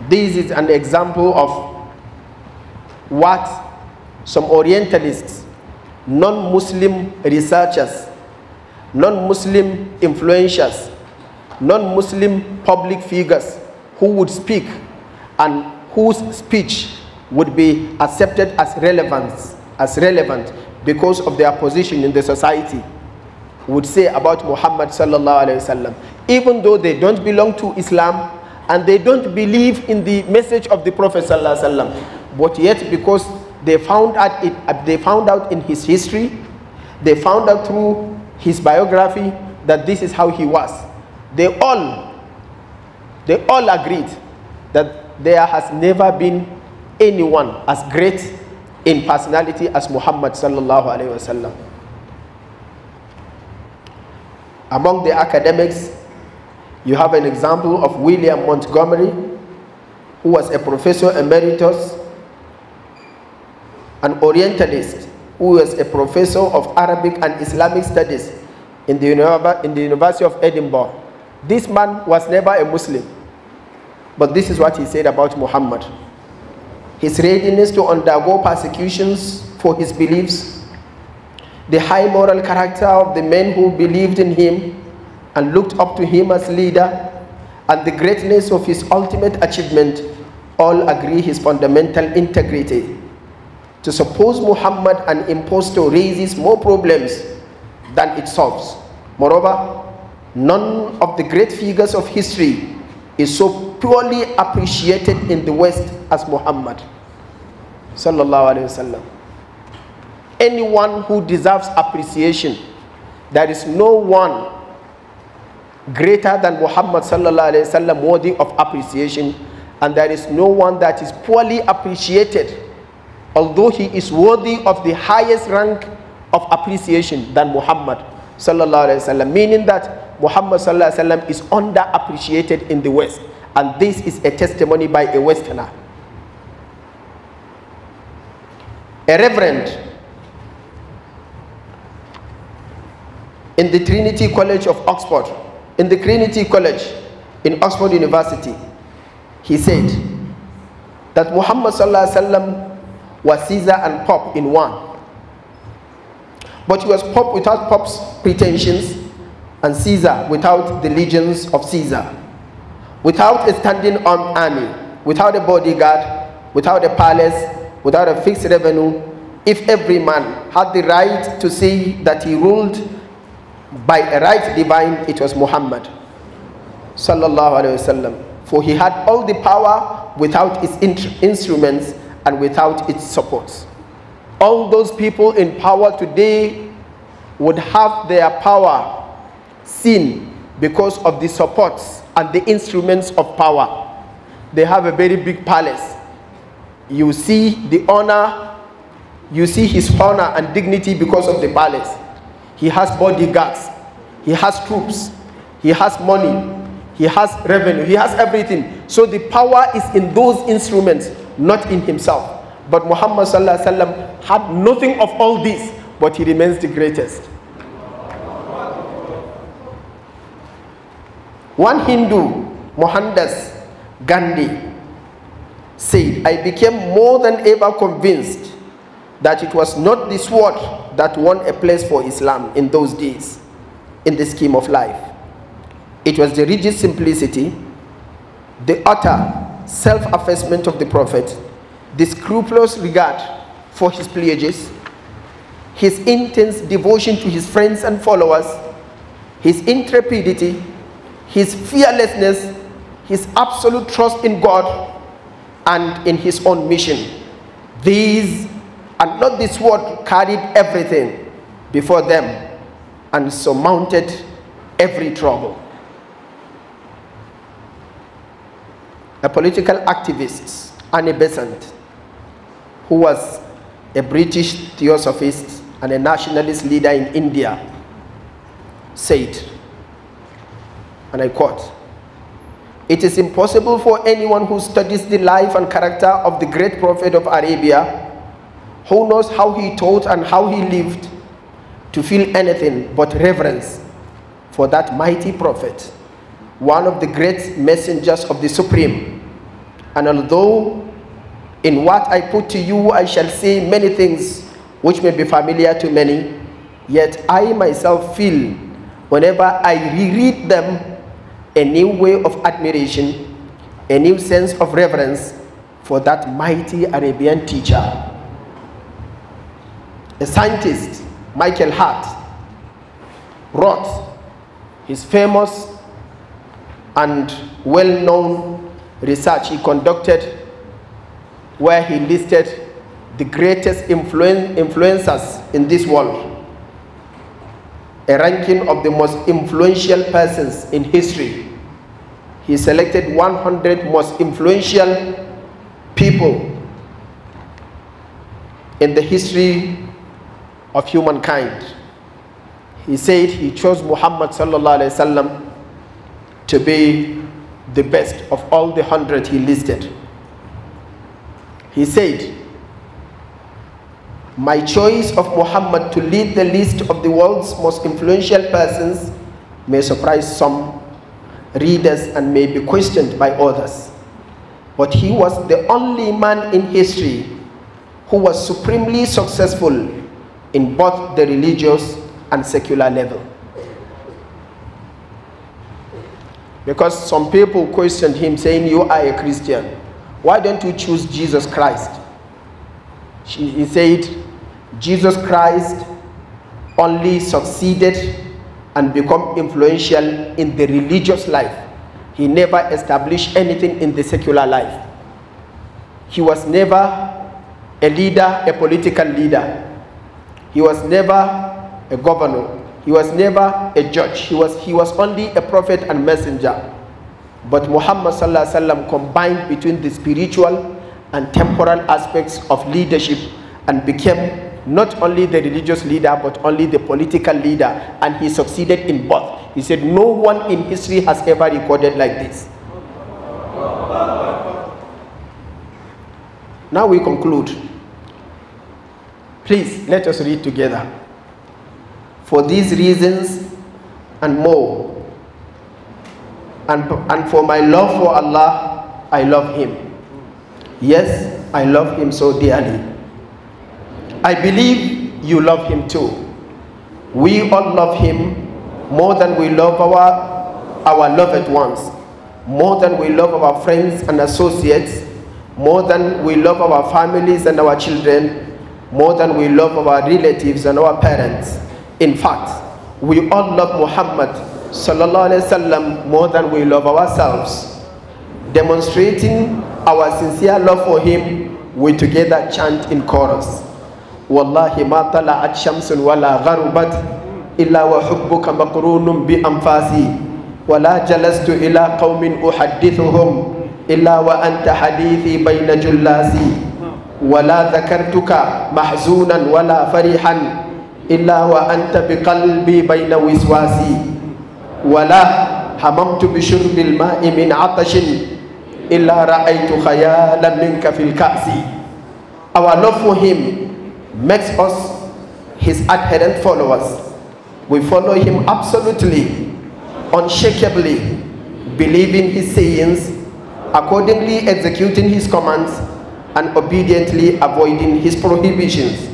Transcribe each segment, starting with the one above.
This is an example of what some Orientalists, non-Muslim researchers, non-Muslim influencers, non-Muslim public figures who would speak and whose speech would be accepted as relevant because of their position in the society would say about Muhammad sallallahu alaihi wasallam, even though they don't belong to Islam and they don't believe in the message of the Prophet sallallahu alaihi wasallam, but yet because they found out in his history, they found out through his biography that this is how he was. They all agreed that there has never been anyone as great in personality as Muhammad sallallahu alaihi wasallam. Among the academics, you have an example of William Montgomery, who was a professor emeritus, an Orientalist, who was a professor of Arabic and Islamic studies in the University of Edinburgh. This man was never a Muslim, but this is what he said about Muhammad. His readiness to undergo persecutions for his beliefs, the high moral character of the men who believed in him and looked up to him as leader, and the greatness of his ultimate achievement all agree his fundamental integrity. To suppose Muhammad an impostor raises more problems than it solves. Moreover, none of the great figures of history is so purely appreciated in the West as Muhammad sallallahu alaihi wasallam. Anyone who deserves appreciation, there is no one greater than Muhammad sallallahu alaihi wasallam worthy of appreciation, and there is no one that is poorly appreciated, although he is worthy of the highest rank of appreciation than Muhammad sallallahu alaihi wasallam, meaning that Muhammad sallallahu alaihi wasallam is underappreciated in the West, and this is a testimony by a Westerner. A reverend in the Trinity College of Oxford, in the Trinity College in Oxford University, he said that Muhammad sallallahu alaihi wasallam was Caesar and Pope in one. But he was Pope without Pope's pretensions, and Caesar without the legions of Caesar, without a standing armed army, without a bodyguard, without a palace, without a fixed revenue. If every man had the right to say that he ruled by a right divine, it was Muhammad sallallahu alaihi wasallam, for he had all the power without its instruments and without its supports. All those people in power today would have their power seen because of the supports and the instruments of power. They have a very big palace. You see the honor, you see his honor and dignity because of the palace. He has bodyguards, he has troops, he has money, he has revenue, he has everything. So the power is in those instruments, not in himself. But Muhammad sallallahu alaihi wasallam had nothing of all this, but he remains the greatest. One Hindu, Mohandas Gandhi, said, "I became more than ever convinced that it was not the sword that won a place for Islam in those days, in the scheme of life. It was the rigid simplicity, the utter self-effacement of the Prophet, the scrupulous regard for his pledges, his intense devotion to his friends and followers, his intrepidity, his fearlessness, his absolute trust in God and in his own mission. These, and not this word, carried everything before them and surmounted every trouble." A political activist, Annie Besant, who was a British theosophist and a nationalist leader in India, said, and I quote, "It is impossible for anyone who studies the life and character of the great prophet of Arabia, who knows how he taught and how he lived, to feel anything but reverence for that mighty prophet, one of the great messengers of the Supreme, And although in what I put to you I shall say many things which may be familiar to many, yet I myself feel, whenever I reread them, a new way of admiration, a new sense of reverence for that mighty Arabian teacher. A scientist, Michael Hart, wrote his famous and well-known research he conducted, where he listed the greatest influencers in this world, a ranking of the most influential persons in history. He selected 100 most influential people in the history of humankind. He said he chose Muhammad sallallahu alaihi wasallam to be the best of all the 100 he listed. He said, my choice of Muhammad to lead the list of the world's most influential persons may surprise some readers and may be questioned by others. But he was the only man in history who was supremely successful in both the religious and secular level. Because some people questioned him, saying, you are a Christian, why don't you choose Jesus Christ? He said, Jesus Christ only succeeded and become influential in the religious life. He never established anything in the secular life. He was never a leader, a political leader. He was never a governor. He was never a judge. He was only a prophet and messenger. But Muhammad sallallahu alaihi wasallam combined between the spiritual and temporal aspects of leadership and became not only the religious leader but only the political leader, and he succeeded in both. He said no one in history has ever recorded like this. Now we conclude. Please let us read together. For these reasons and more, and for my love for Allah, I love him. Yes, I love him so dearly. I believe you love him too. We all love him more than we love our loved ones, more than we love our friends and associates, more than we love our families and our children, more than we love our relatives and our parents. In fact, we all love Muhammad sallallahu alaihi wasallam more than we love ourselves. Demonstrating our sincere love for him, we together chant in chorus. Wallahi ma tala'at shamsun wala gharubat illa wa hubbuka maqrunun bi anfasi wala jalastu ila qaumin uhaddithuhum illa wa anta hadithi bayna jullasi wala dhakartuka mahzunan wala farihan illa wa anta biqalbi bayna wiswasi wala hamamtu bishurbil ma'i min atashin illa ra'aytu khayalan minka fil ka'si. Our love for him makes us his adherent followers. We follow him absolutely, unshakably, believing his sayings, accordingly executing his commands, and obediently avoiding his prohibitions.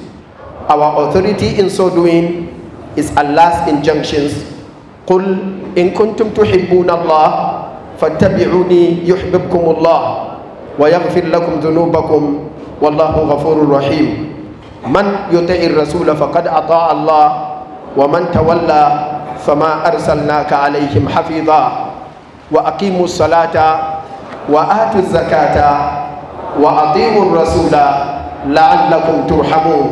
Our authority in so doing is Allah's injunctions. قُلْ إِن كُنْتُمْ تُحِبُّونَ اللَّهَ فَاتَّبِعُونِي يُحْبِبْكُمُ اللَّهُ وَيَغْفِرْ لَكُمْ ذُنُوبَكُمْ وَاللَّهُ غَفُورٌ رَحِيمٌ من يطع الرسول فقد أطاع الله ومن تولى فما أرسلناك عليهم حفيظا وأقيموا الصلاة وآتوا الزكاة وأطيعوا الرسول لعلكم ترحمون.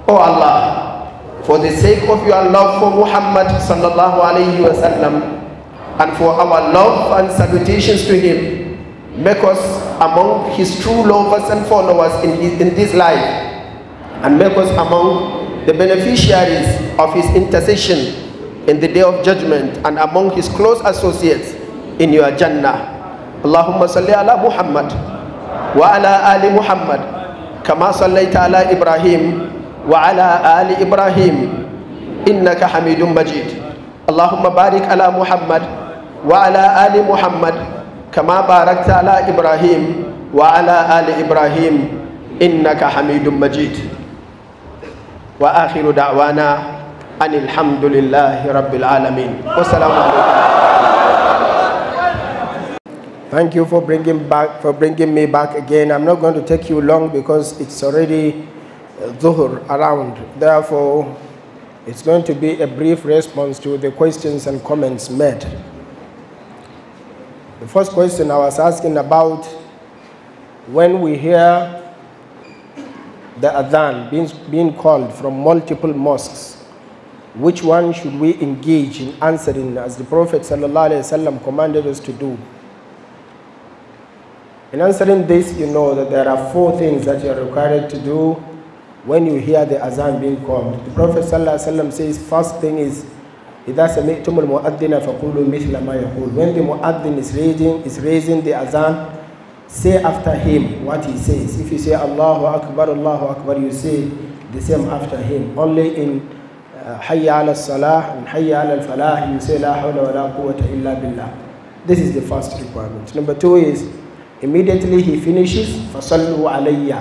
Oh Allah, for the sake of your love for Muhammad sallallahu alayhi wasallam and for our love and salutations to him, make us among his true lovers and followers in this life, and make us among the beneficiaries of his intercession in the day of judgment and among his close associates in your Jannah. Allahumma salli ala Muhammad wa ala ali Muhammad kama sallaita ala Ibrahim wa ala ali Ibrahim innaka Hamidum Majid. Allahumma barik ala Muhammad wa ala ali Muhammad كما باركت على إبراهيم وعلى آل إبراهيم إنك حميد مجيد وآخر دعوانا أن الحمد لله رب العالمين والسلام عليكم. Thank you for bringing me back again. I'm not going to take you long because it's already Dhuhr around. Therefore, it's going to be a brief response to the questions and comments made. The first question I was asking about, when we hear the adhan being called from multiple mosques, which one should we engage in answering as the Prophet ﷺ commanded us to do? In answering this, you know that there are 4 things that you are required to do when you hear the azan being called. The Prophet ﷺ says, first thing is, إِذَا سَمِعْتُمُ الْمُؤَذِّنَ فَقُولُوا مِثْلَ مَا يَقُولُ. When the mu'adhin is raising the azan, say after him what he says. If you say Allahu Akbar, you say the same after him. Only in Hayya ala salah and Hayya ala falah, you say La hawla wa la quwwata illa billah. This is the first requirement. Number 2 is, immediately he finishes, فَصَلُّوا عَلَيَّ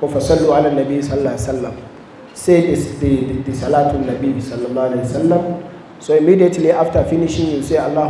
or فَصَلُّوا عَلَى النَّبِي صلى الله عليه وسلم. Say this, the Salatul Nabi sallallahu alayhi wa sallam. So immediately after finishing, you say Allah